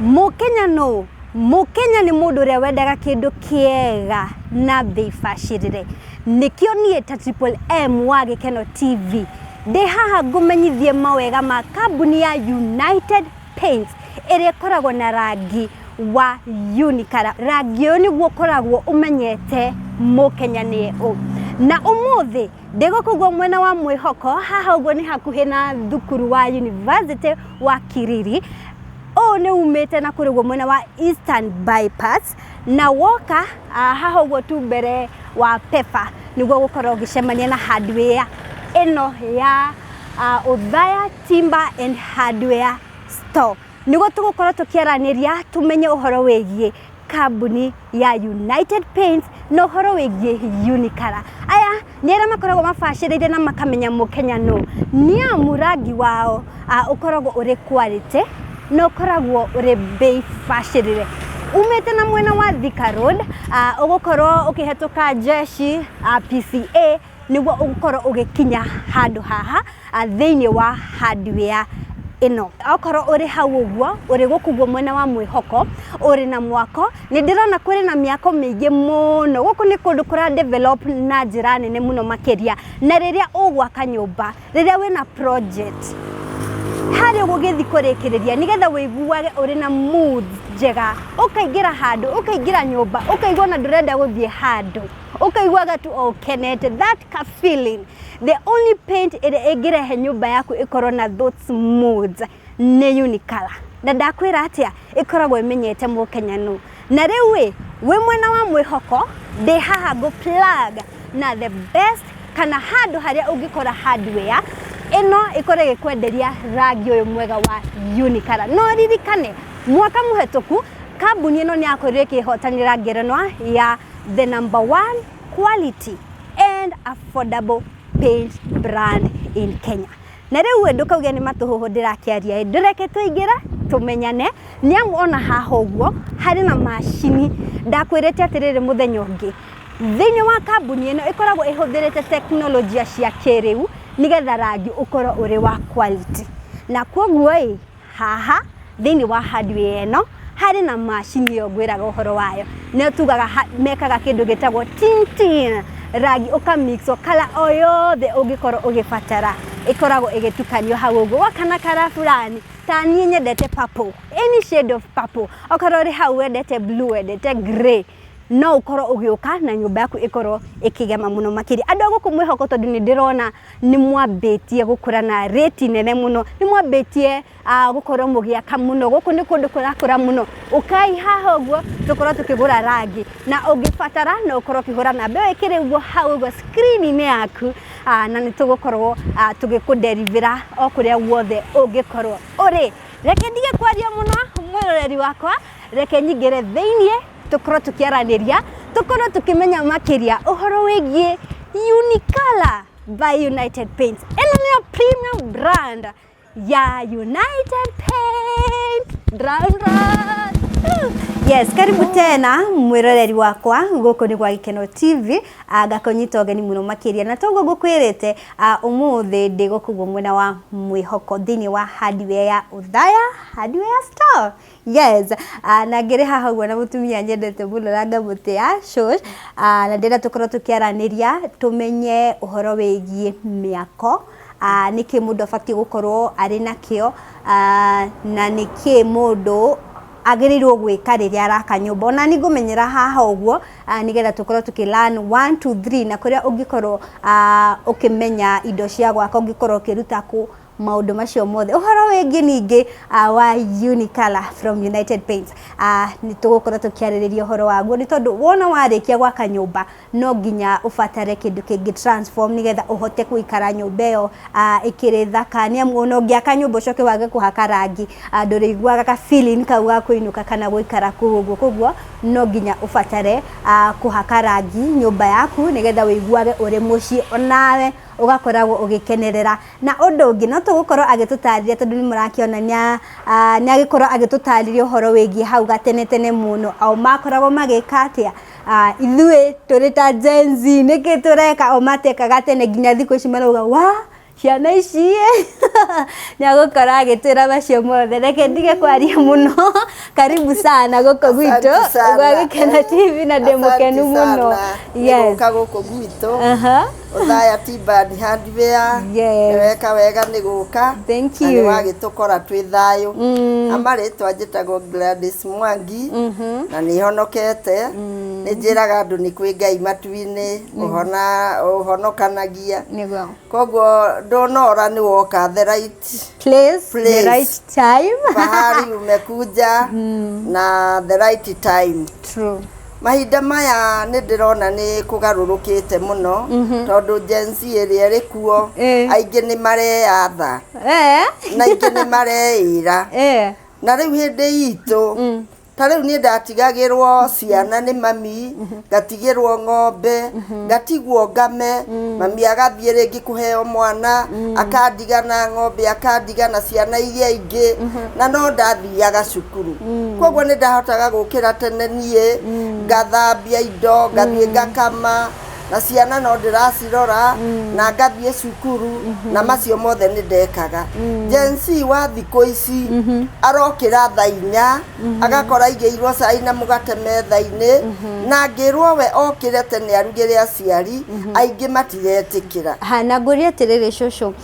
Ûtiganu Mukenya ni mundu uria wendaga kindu kiega na beifashirire nikio nie ta Triple M wa Gikeno TV ndi haha ngumenyithie mawega ma kambuni ya United Paints ire koragwo na rangi wa unikara. Rangi uyu niguo koragwo umenyete Mukenya ni u na umuthi ndigukugwo mwena wa mwihoko haha uguo ni hakuhi na thukuru wa University wa Wakiriu. Ni umete na kurigwo mwena wa Eastern Bypass na woka haha uguo tu mbere wa Pepa niguo gukorwo gicemania na hardware eno ya Udhaya Timber and Hardware Store. Niguo tugukorwo tukiaraniria tumenye uhoro wegie kambuni ya United Paints no uhoro wegie unikara. Aya ni ara makoragwo mabashirire na makamenya Ûtiganu ni amurangi wao ukoragwo uri quality no koragwo uri bei fashirire. Umete na mwena wa Thika Road ugukorwo ukihetoka jeshi PCA niguo ugukorwo ugikinya handu haha thiini wa hardware ino. Okorwo uri hau uguo uri gukugwo mwena wa mwihoko uri na mwako ni ndirona kuri na miako mingi muno guku ni kundu kura develop na njira nene muno makeria na riria ugwaka nyumba riria wina project hari ugugithi kurikireria nigetha wiguage uri na mood njega ukaingira handu ukaingira nyumba ukaigwa na ndurenda guthie handu ukaiguaga tu ukenete that ka feeling. The only paint ire ingirehe nyumba yaku ikorwo na those moods ni unikala na ndakwira atia ikoragwo imenyete Ûtiganu na riu we mwena wa mwihoko ndi haha go plug na the best kana handu haria ungikora hardware ino ikore gikwenderia rangi uyu mwega wa unikara. No ririkane mwaka muhetuku kambuni ino ni akorire kihotanira ngerenwa ya the #1 quality and affordable paint brand in Kenya. Na riu ndukauge ni matuhuhu ndirakiaria ndireke tuingira tumenyane niamu ona haha uguo hari na machine ndakwirete atirire muthenya ungi thiini wa kambuni ino ikoragwo ihuthirite teknolojia cia kiriu nigetha rangi ukorwo uri wa quality. Na kwoguo haha thiini wa hardware ino hari na machine yo gwiraga uhoro wayo ne tugaga mekaga kindu gitagwo tintin rangi ukamix kala oyo the ugikorwo ugifatara ikoragwo igitukanio hau uguo wakana kara fulani ta nie nyendete purple any shade of purple okorwo ri hau wendete blue wendete grey no ukorwo ugiuka na nyumba yaku ikorwo ikigema muno makiri. Andu aguku mwihoko tondu ni ndirona ni mwambitie gukura na rate nene muno ni mwambitie gukorwo mugiaka muno guku ni kundu kurakura muno ukai haha uguo tukorwo tukigura rangi na ungifatara no ukorwo kigura na mbewe ikiri uguo hau uguo screen yaku na ni tugukorwo tugikuderivira okuria wothe ungikorwo uri. Reke ndige kwaria muno mwiroreri wakwa reke nyingire thiini tukorwo tukiaraniria tukorwo tukimenya makiria uhoro wegie unikala by United Paints. Eno ni premium brand ya United Paints. Yes, karibu tena mwiroreri wakwa guku ni gwa Gikeno TV agakonyita ogeni muno makiria na togo gukwirite umuthi ndi gukugwo mwena wa mwihoko thini wa hardware ya Udhaya Hardware Store. Yes, na ngire haha gwa na mutumia nyendete muno ranga muti ya show na ndira tukorwo tukiaraniria tumenye uhoro wegie miako niki mundu afati gukorwo ari nakio na niki mundu agirirwo gwika riria araka nyumba ona ni ngumenyera haha uguo nigetha tukorwo tukilan 1 2 3 na kuria ungikorwo ukimenya indo cia gwaka ungikorwo ukiruta ku maundu macio mothe uhoro wengi ningi wa unikala from United Paints. Ni tugukorwo tukiaririria uhoro waguo ni tondu wona warikia gwaka nyumba no nginya ufatare kindu kingi transform nigetha uhote kuikara nyumba iyo ikiri thaka ni amu no ngiaka nyumba coke wage kuhaka rangi nduriguaga ka feeling kau ga kuinuka kana guikara kuguo koguo no nginya ufatare kuhaka rangi nyumba yaku nigetha wiguage uri muci onawe ugakoragwo ugikenerera. Na undu ungi no tugukorwo agitutariria tondu ni murakionania ni agikorwo agitutariria uhoro wegie hau gatene tene muno au makoragwo magika atia ithui turi ta Gen Z niki tureka o mateka gatene nginya thiko ici marauga wa ciana ici nyagukora agitwira macio mothe reke ndige kwaria muno karibu sana goko gwito gwagikena TV na ndemukenu muno yes goko gwito Othaya tibadi hardware weka wega niguka thank you wagitukora twi thayo amari twajitagwo Gladys Mwangi na ni honokete ni njiraga andu ni kwi Ngai matuini uhonokanagia niguo koguo ndonora ni woka the right place the right time bahari umekuja na the right time true mahinda maya ni ndirona ni kugarurukite muno tondu Gen Z iri rikuo aingi ni mareyatha na aingi ni mareira na riu hindi itu ta riu ni ndatigagirwo ciana ni mami ngatigirwo ng'ombe ngatigwo ngame mami agathie ringi kuheo mwana akandigana ng'ombe akandigana ciana iria ingi na no ndathiaga cukuru koguo ni ndahotaga gukira tene nie ngathambia indo ngathie ngakama na ciana no ndiracirora na ngathie cukuru na macio mothe ni ndekaga Gen Z wa thikũ ici arokira thainya agakora igeirwo cai na mugate metha-ini na ngirwo we okire tene arugire aciari aingi matiretikira hana nguria tiriri shosho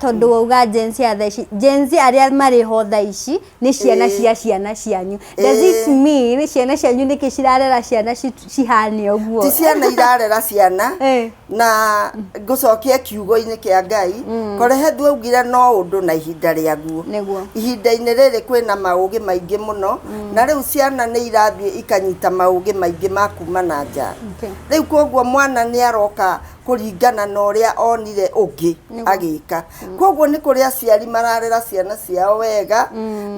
tondu wauga Gen Z ya thaici Gen Z aria mari ho thaici ni ciana cia ciana cianyu does it mean ciana cianyu niki cirarera ciana cihane uguo ti ciana irarera ciana na ngucokia kiugo-ini kia Ngai korehe ndwaugire no undu na ihinda riaguo ihinda-ini riri kwina maugi maingi muno na riu ciana ni irathie ikanyita maugi maingi makuma na nja riu koguo mwana ni aroka kuringana na uria onire ungi agika koguo ni kuri aciari mararera ciana ciao wega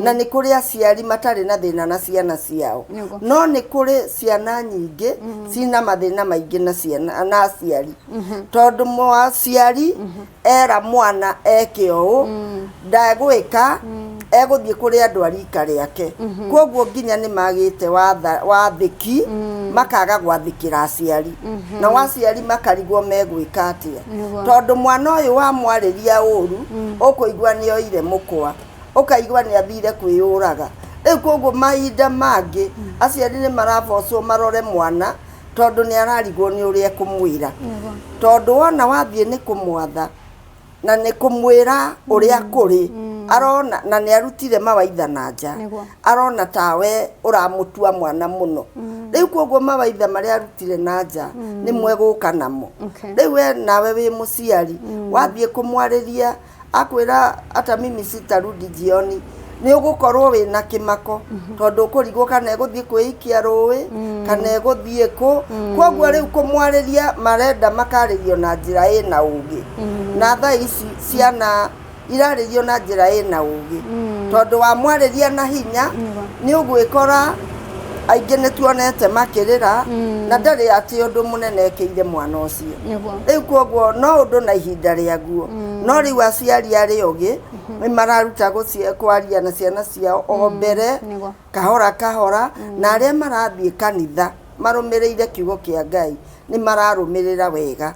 na ni kuri aciari matari na thina na ciana ciao no ni kuri ciana nyingi cina mathina maingi na ciana na aciari tondu aciari era mwana eke uu ndagwika eguthie kuri andu arika riake koguo nginya ni magite wathiki makaga gwathikira aciari na waciari makarigwo megwika atia tondu mwana uyu wa mwariria uru ukuigwa ni oire mukwa ukaigwa ni athire kwiyuraga riu koguo mahinda mangi aciari ni marabocwo marore mwana tondu ni ararigwo ni uria kumwira tondu wona wathie ni kumwatha na ni kumwira uria kuri arona na ni arutire mawaitha na nja arona tawe uramutua mwana muno riu koguo mawaitha maria arutire na nja ni mweguka namo riu we nawe wi muciari wathie kumwariria akwira ata mimi sitarudi jioni ni ugukorwo wina kimako tondu ukurigwo kana eguthie kwiikia ruwi kana eguthie ku koguo riu kumwariria marenda makaririo na njira ina ugi na thaa ici ciana iraririo na njira ina ugi tondu wa mwariria na hinya ni ugwikora aingi ni tuonete makirira na ndari ati undu munene ekeire mwana ucio riu koguo no undu na ihinda riaguo no riu aciari ari ugi ni mararuta kwaria na ciana ciao o mbere kahora kahora na aria marathie kanitha marumirire kiugo kia Ngai ni mararumirira wega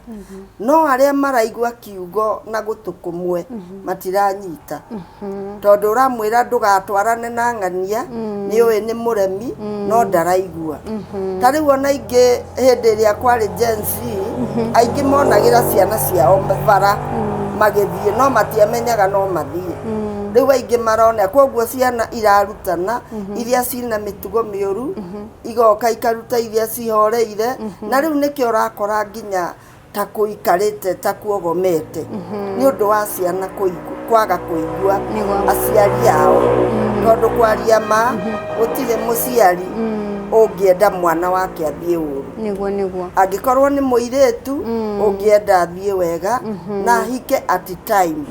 no aria maraigwa kiugo na gutukumwe matiranyita tondu uramwira ndugatwarane na ng'ania ni uyu ni muremi no ndaraigua tari wona ingi hindi ria kwari Gen Z aingi monagira ciana ciao bara magithie no matiamenyaga no mathie riu aingi marona koguo ciana irarutana iria cina mitugo miuru igoka ikaruta iria cihoreire na riu nikio urakora nginya ta kuikarite ta kuogomete ni undu wa ciana kwaga kuigua aciari ao tondu kwaria ma gutire muciari ungienda mwana wake athie uru niguo angikorwo ni muiretu ungienda athie wega na hike at time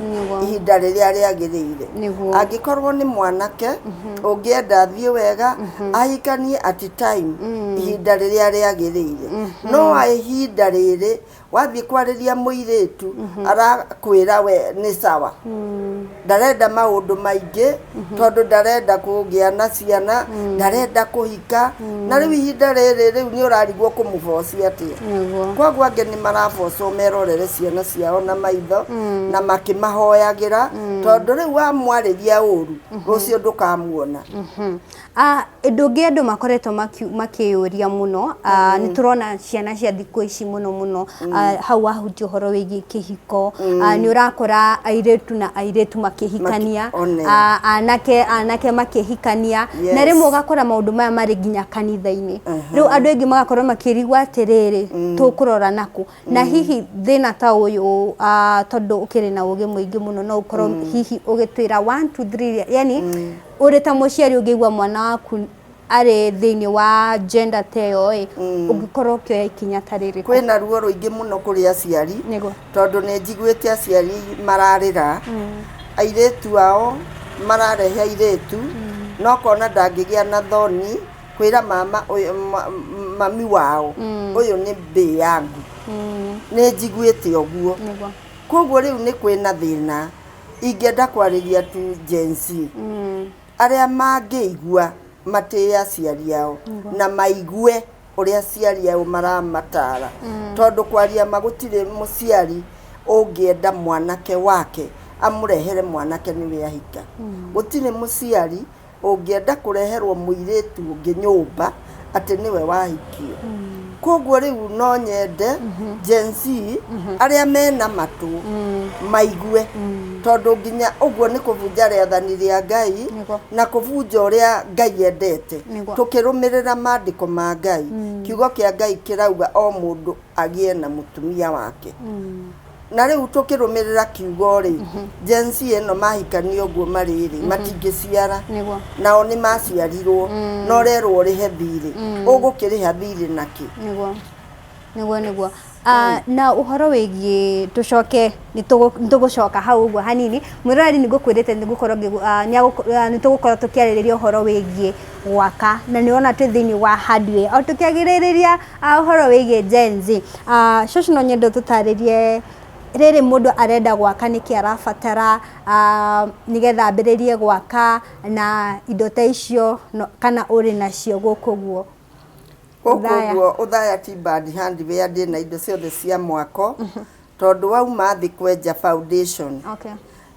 ihinda riria riagirire angikorwo ni mwanake ungienda athie wega ahikanie at time ihinda riria riagirire no ihinda riri wathie kwariria muiretu arakwira we ni sawa ndarenda maundu maingi tondu ndarenda kugia na ciana ndarenda kuhika na riu ihinda riu ni urarigwo kumubocia atia kwoguo ange ni marabocwo merorere ciana ciao na maitho na makimahoyagira tondu riu wamwariria uru rucio ndukamuona ndungi andu makoretwo makiyuria muno ni turona ciana cia thiku ici muno hau ahuti uhoro wigi kihiko ni urakora airetu na airetu makihikania anake makihikania na rimwe ugakora maundu maya mari nginya kanitha-ini riu andu engi magakorwo makirigwa atiriri tukurora naku na hihi thina ta uyu tondu ukiri na ugi muingi muno no ukorwo hihi ugitwira 1 2 3 yani uri ta muciari ungigwa mwana waku ari thini wa gender teo ungikorwo kioya ikinya tariri kwina ruo ruingi muno kuri aciari tondu ni njiguite aciari mararira airetu ao mararehe airetu no kona ndangigia na thoni kwira mama mami wao uyu ni mbi yangu ni njiguite oguo koguo riu ni kwina thina ingenda kwariria tu jensi aria mangeigua mate aciari ao na maigue uria aciari ao maramatara tondu kwaria magutire muciari ungienda mwanake wake amurehere mwanake niwe ahika gutire muciari ungienda kureherwo muiretu ungi nyumba ati niwe wahikio koguo riu no nyende jensi aria mena matu maigue tondu nginya uguo ni kuvunja rĩathani rĩa Ngai na kuvunja uria Ngai endete tukirumirira maandiko ma Ngai kiugo kia Ngai kirauga o mundu agie na mutumia wake na riu tukirumirira kiugo ri jensi eno mahikani uguo mariri matingiciara nao ni maciarirwo no rerwo rihe thiri ugukiriha thiri naki niguo na uhoro wigi tucoke nitugucoka hau uguo hanini mwirari nigukwirite nigukorwo nitugukorwo tukiaririria uhoro wigi gwaka na niona tu thini wa hardware o tukiagiriria uhoro wigi Gen Z shosho no nyendo tutaririe riri mundu arenda gwaka niki arabatara nigetha ambiririe gwaka na indo ta icio kana uri nacio gukuguo Koguo uthaya ti bad handware ndina indo ciothe cia mwako tondu wauma thi kwenja foundation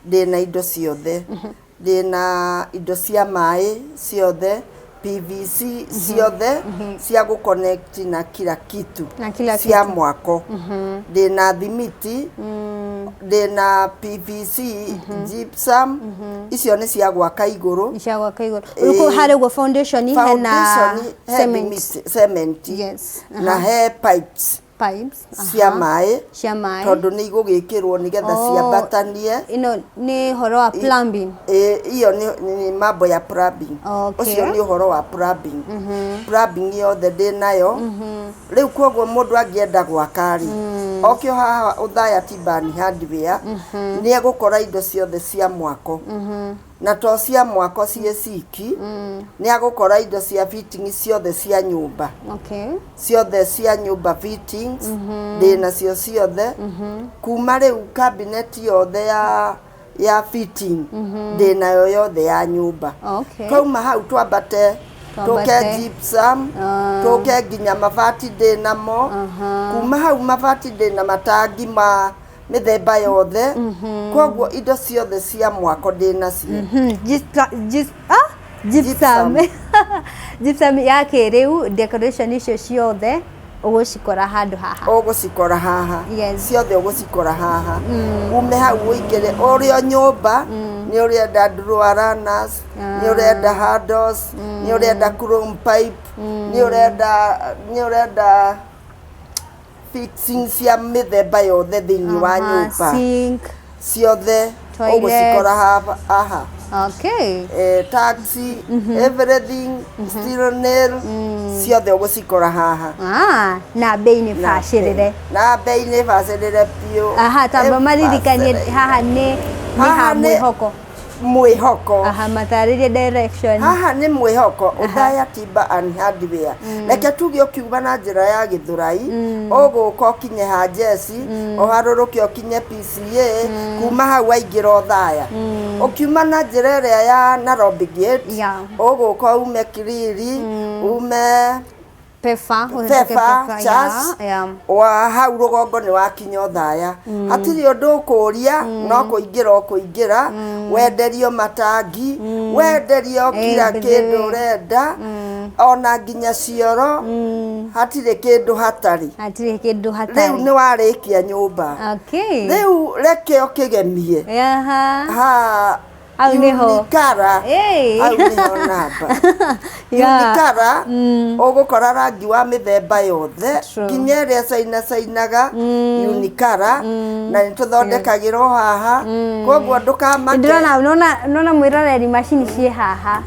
ndina indo ciothe ndina indo cia mai ciothe PVC ciothe cia gu connect na kila kitu cia mwako ndina thimiti ndina PVC gypsum icio ni cia gwaka iguru uko hari go foundation hena cement na he pipes cia mai tondu ni igugikirwo nigetha ciambatanie ino ni horo wa plumbing iyo ni mambo ya plumbing ucio ni horo wa plumbing plumbing yothe ndinayo riu kwoguo mundu angienda gwakari okio haha uthaya tibani hardware ni egukora indo ciothe cia mwako na to cia mwako cie ciki ni agukora indo cia fitting ciothe cia nyumba ciothe cia nyumba fittings ndina cio ciothe kuma riu cabinet yothe ya fitting ndina yo yothe ya nyumba kauma hau twambate tuke gypsum tuke nginya mabati ndinamo kuma hau mabati ndina matangi ma mithemba yothe kwoguo indo ciothe cia mwako ndinacio gypsum ya kiriu decoration icio ciothe ugucikora handu haha ciothe ugucikora haha ume hau uingire urio nyumba ni urienda drawer runners ni urienda handles ni urienda chrome pipe ni urienda fixing cia mithemba yothe thini wa nyumba ciothe ugucikora haha taxi everything steel nail ciothe ugucikora haha na bei ni bacirire pio tamba maririkanie haha ni hamwe hoko mwihoko mataririe direction haha ni mwihoko uthaya timber and hardware reke tuge ukiuga na njira ya githurai uguka ukinye ha jesi uharuruke ukinye PCA kuma hau waingira uthaya ukiuma na njira ria ya Nairobi gate uguka ume Kiriri ume Pefa wa hau rugongo ni wakinya uthaya hatiri undu ukuria no kuingira wenderio matangi wenderio kila kindu urenda ona nginya cioro hatiri kindu hatari riu ni warikia nyumba riu reke ukigemie Unikara Unikara ugukora rangi wa mithemba yothe nginya iria cainaga Unikara na nituthondekagirwo haha koguo ndukamake ndona mwiroreri machine cie haha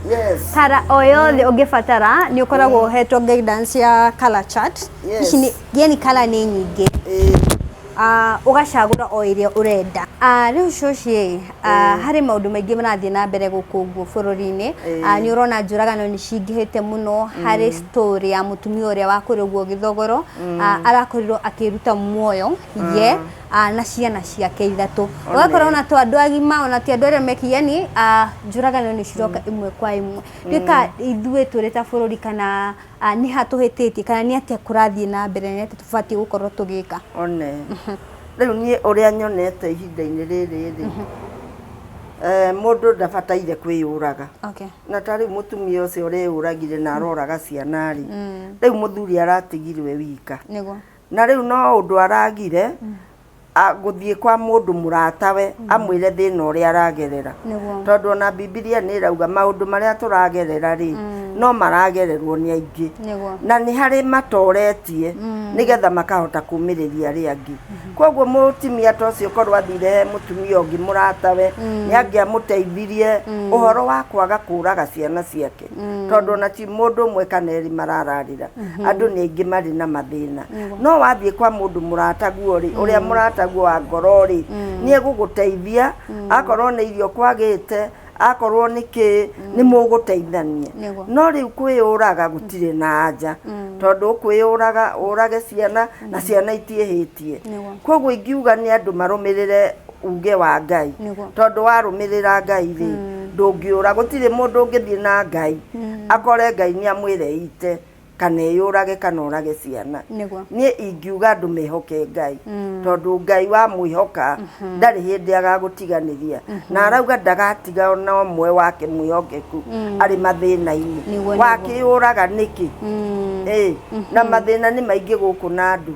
kara o yothe ungibatara ni ukoragwo hetwo guidance ya color chart ici ni yani color ni nyingi ugacagura o iria urenda riu coci hari maundu maingi marathie na mbere gukungu bururi-ini ni urona njuragano ni cingihite muno hari story ya mutumia uria wakurugwo githogoro arakorirwo akiruta muoyo ye na ciana ciake ithatu ugakorwo na to andu agima ona ti andu aria mekiyani njuragano ni ciroka imwe kwa imwe rika ithue tureta bururi kana ni hatuhititie kana ni atia kurathie na mbere ni atia tubati gukorwo tugika one riu ni uria nyonete ihinda-ini riri mundu ndabataire kwiyuraga na tari mutumia ucio uriuragire na aroraga ciana ri riu muthuri aratigirwe wika na riu no undu aragire guthie kwa mundu muratawe amwire thina uria aragerera tondu na Biblia ni irauga maundu maria turagerera ri no maragererwo ni aingi na ni hari matoretie nigetha makahota kumiriria ri angi koguo mutimia tocio korwa thire mutumia ungi muratawe ni angia muteithirie uhoro wa kwaga kuraga ciana ciake tondu na ti mundu umwe kana eri marararira andu ni aingi mari na mathina no wathie kwa mundu murataguo ri uria murataguo wa ngorori ni eguguteithia akorwo ni irio kwagite akorwo niki ni muguteithania no riu kwiyuraga gutire na anja tondu kwiyuraga urage ciana na ciana itihitie koguo ingiuga ni andu marumirire uge wa Ngai tondu warumirira Ngai ri ndungiura gutire mundu ungithie na Ngai akore Ngai ni amwire ite kana yurage kana urage ciana ni ingiuga andu mehoke Ngai tondu Ngai wa mwihoka ndari hindi agagutiganiria na arauga ndagatiga ona umwe wake mwihokeku ari mathina-ini wakiyuraga niki na mathina ni maingi guku na andu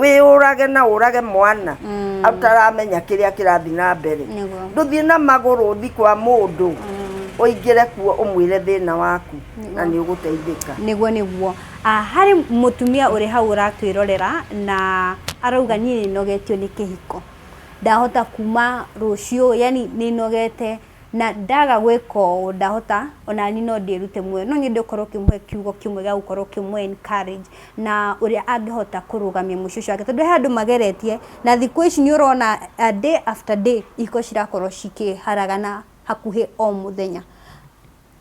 wiyurage na urage mwana ataramenya kiria kirathi na mbere nduthie na maguru thi kwa mundu oigire kuo umwire thina waku na ni uguteithika niguo hari mutumia uri hau uratwirorera na arauga ni nogetio ni kihiko ndahota kuma rucio yani ni nogete na ndaga gwiko ndahota ona ni no ndirute mwe no ngende ukorwo kimwe kiugo kimwe ga ukorwo kimwe encourage na uria angihota kurugamia mushushu wake tondu handu mageretie na thiku ici ni urona day after day iko cirakorwo cikiharagana hakuhi o muthenya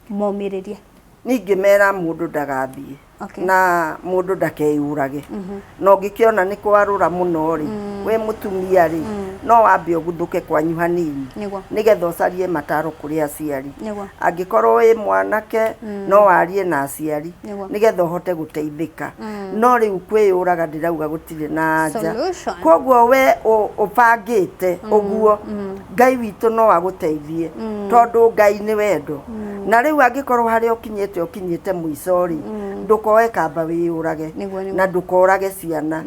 momiririe ningi mera mundu ndagathie na mundu ndakeyurage no ngikiona ni kwarura muno ri we mutumia ri no wambe uguthuke kwanyu hanini nigetha ucarie mataro kuri aciari angikorwo wi mwanake no warie na aciari nigetha uhote guteithika no riu kwiyuraga ndirauga gutire na anja koguo we upangite uguo Ngai witu no aguteithie tondu Ngai ni wendo na riu angikorwo hari ukinyite mwico ri ndukoe kamba wiyurage na ndukorage ciana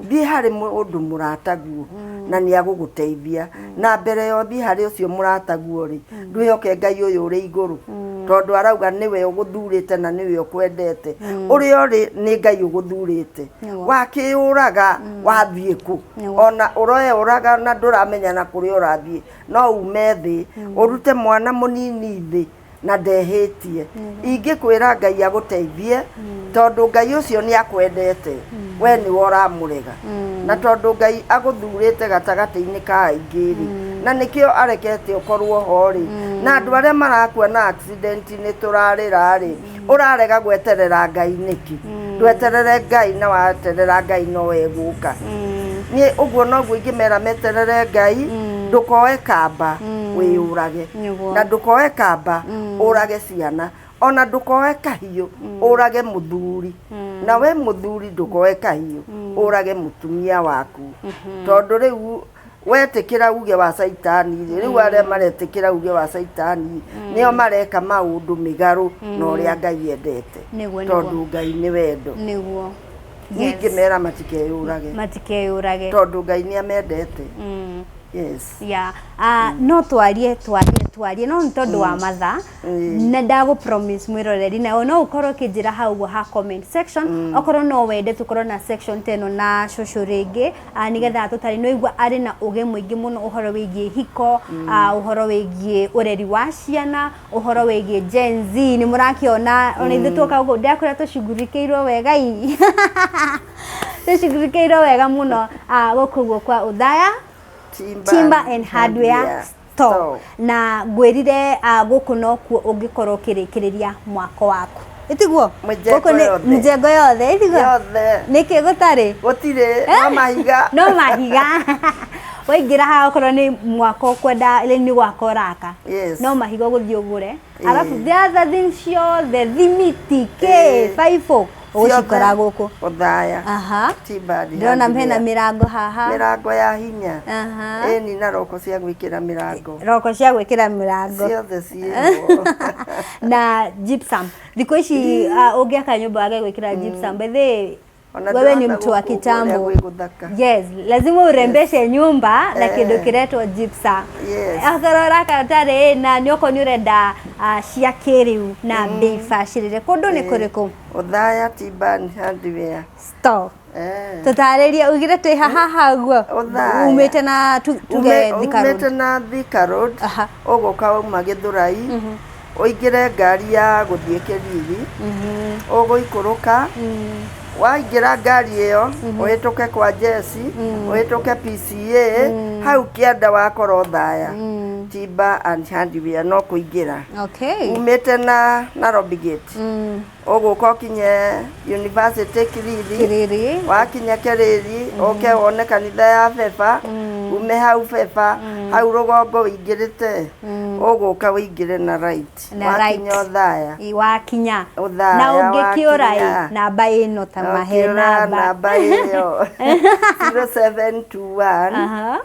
thi hari mundu murataguo na ni aguguteithia na mbere yo thi hari ucio murataguo ri ndwihoke Ngai uyu uri iguru tondu arauga niwe uguthurite na niwe ukwendete uri ori ni Ngai uguthurite wakiyuraga wathie ku ona uroye uraga na nduramenya na kuri urathie no ume thi urute mwana munini thi na ndehitie ingikwira Ngai aguteithie tondu Ngai ucio ni akwendete we ni woramurega na tondu Ngai aguthurite gatagati-ini ka aingiri na nikio arekete ukorwo hori na andu aria marakua na accident ni turarira ri urarega gweterera Ngai niki ndweterere Ngai na waterera Ngai no weguka ni uguo no gwingimera meterere Ngai ndukoe kamba wiyurage na ndukoe kamba urage ciana ona ndukoe kahiu urage muthuri na we muthuri ndukoe kahiu urage mutumia waku tondu riu wetikira uge wa saitani riu aria maretikira uge wa saitani nio mareka maundu migaru no ria Ngai endete tondu Ngai ni wendo niguo ngimera matikeyurage tondu Ngai ni amendete yes no twarie no ntondu wa matha na ndago promise mwiroreri na no ukorwo kinjira hau ha comment section okorwo no wende tukorwo na section teno na shosho ringi nigetha tutari no igwa ari na uge mwingi muno uhoro wigie Ihiko uhoro wigie Ûreri wa ciana uhoro wigie Gen Z ni murakiona ona ithu tuka ugo ndakura tushugurikeirwo wega tushugurikeirwo wega muno gukuguo kwa Uthaya Timber and Hardware Store na gwirire guku no ku ungikorwo kirikiriria mwako waku itiguo guku ni mjengo yothe itiguo niki gutari gutire no mahiga waingira ha okorwo ni mwako kwenda ile ni gwako raka no mahiga guthii ugure alafu the other things the thimiti K54 ucikora guku Uthaya Timber ndona mhena mirango haha mirango ya hinya eni na roko cia gwikira mirango ciothe ciĩho na gypsum thiko ici ungiaka nyumba yake gwikira gypsum bethe wewe ni mtu wa kitambo yes lazima urembeshe nyumba na kindu kiretwo gypsum akarora katare na nyoko ni urenda cia kiriu na bei fashirire kundu ni kuriku Uthaya Timber and Hardware Store tutariria ugire twi haha guo umite na tuge Thika Road ugoka uma Githurai uingire ngari ya guthie Kiriri uguikuruka waingira ngari iyo uhituke kwa Jesse uhituke PCA hau kianda wakora Uthaya Timber and Hardware no kuingira umite na Nairobi Gate uguka kinye University Kiriri wakinya Kiriri oke wone kanitha ya Beba ume hau Beba hau rugongo wingirite uguka wingire na right wakinya Uthaya wakinya na ungikiurai namba ino ta mahena namba iyo 0721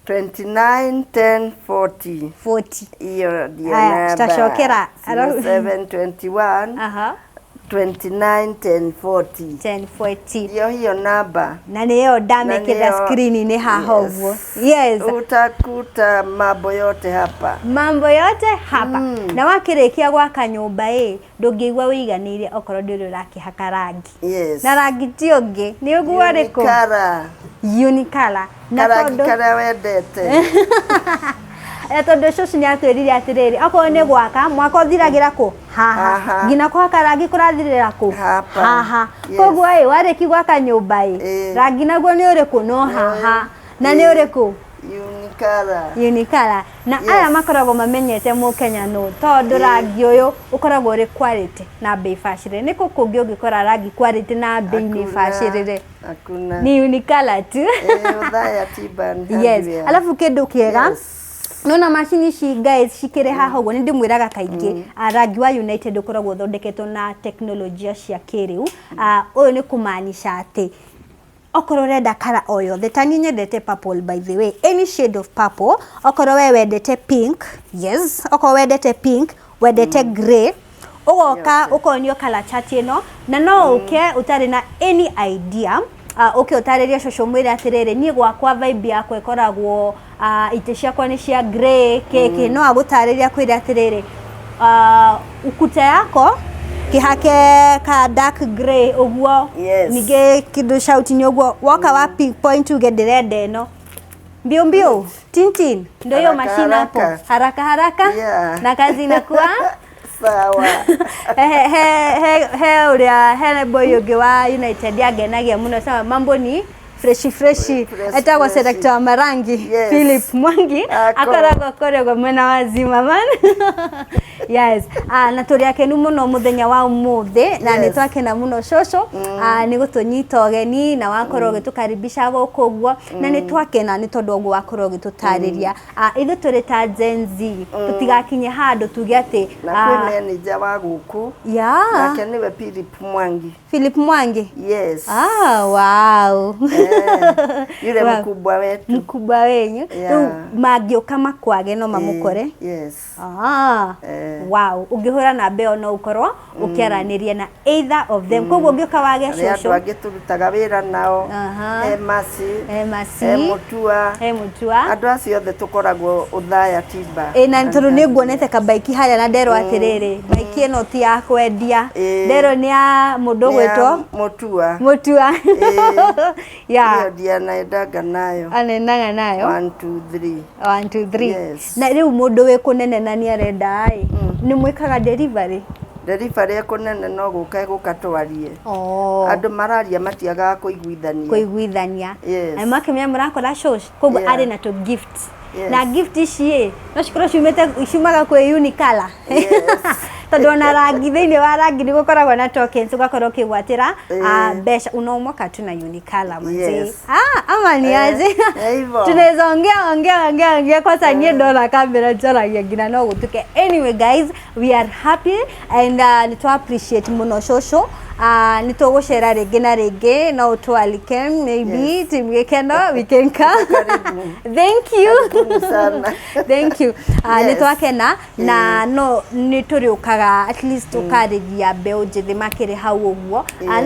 29 10 40 iyo ndio namba tutashokera 721 29 10 40 hiyo namba na niyo ndamekira screen ni haha uguo yes utakuta mambo yote hapa na wakirikia gwaka nyumba ndungigwa wiganire okorwo nduri urakihaka rangi na rangi ti ungi ni uguo riku Unicala na kara wendete tondu cucu ni atwirire atiriri akorwo ni gwaka mwaka uthiragira ku haha ngina gwaka rangi kurathirira ku haha koguo wariki gwaka nyumba rangi naguo ni uriku no haha na ni uriku Unicala na aya makoragwo mamenyete mu Kenya no tondu rangi uyu ukoragwo ri quality na bei fashire ni kukungi ungikora rangi quality na bei ni fashirire ni Unicala tu Uthaya Timber yes alafu kindu kiega nona machine ci guys cikire haha uguo ni ndimwiraga kaingi rangi wa United ukoragwo thondeketwo na teknolojia cia kiriu uyu ni kumaanisha ati okorwo renda kara o yothe tani nyendete purple by the way any shade of purple okorwo we wendete pink yes okorwo wendete pink wendete grey ugoka ukonio color chart ino na no uke utari na any idea utariria shosho mwira atiriri ni gwakwa vibe yako ikoragwo ite ciakwa ni cia grey keke no agutariria kwira atiriri ukuta yako kihake ka dark grey uguo nige kidu shout ni uguo waka wa pink point ugenderende no mbio tintin ndio hiyo mashine hapo haraka na kazi inakuwa sawa uria boy ugi wa United agenagia muno sama mambo ni freshi etagwa selector wa marangi Philip Mwangi akoragwo korego mwena wazima man yes na turi yake ni muno muthenya wa umuthe na ni twakena muno shosho ni gutunyita ogeni na wakorwo gitukaribisha guku guo na ni twakena ni tondu ogwo wakorwo gitutariria ithu turi ta Gen Z tutigakinye handu tuge ati na kwi manager wa guku nake niwe Philip Mwangi yes wow yule mkubwa wenyu magioka makwage no mamukore yes wow ungihura na beo no ukorwo ukiaraniria na either of them koguo ngioka wage shosho andu angi turutaga wira nao Masi mutua andu acio othe tukoragwo uthaya timba na ntoru ni nguonete kabaiki haria na ndero atiriri baiki eno ti ya kwendia ndero ni ya mundu gwetwo mutua ya Ciana endaga nayo anenaga nayo 1 2 3 yes. Na riu mundu we kunene na ni arenda ai ni mwikaga delivery kunene no gukatwarie andu mararia matiaga kuiguithania ai makemya murakora shosh koguo ari na to gift na gift ici no cikoro ciumaga kwi Unicala tondu na rangi thiini wa rangi ni gukoragwo na tokens ugakorwo kigwatira mbeca unaomoka tu na Unicala manzi amani aje tunaweza ongea kwa sababu nie dola kamera jaragia ngina no gutuke anyway guys we are happy and to appreciate muno shosho nitugucera ringi na ringi no twalike maybe team gikeno we can come thank you nitwakena na no nituriukaga at least ukarigia mbeu njithi makiri hau uguo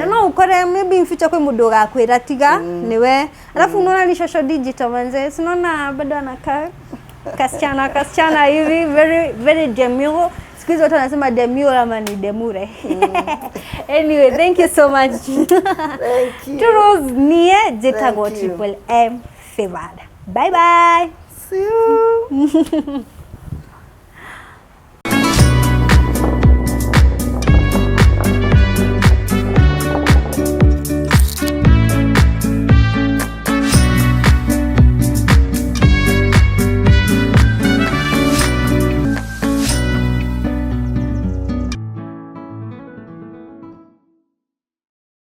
no ukore maybe mficha kwi mundu gakwira tiga niwe alafu unaona ni shosho digital manze unaona bado anakaa kasichana hivi very demure. Squeeze watu wanasema demure ama ni demure. Anyway, thank you so much. Thank you. Turos nie jetago triple M favored. Bye bye. See you.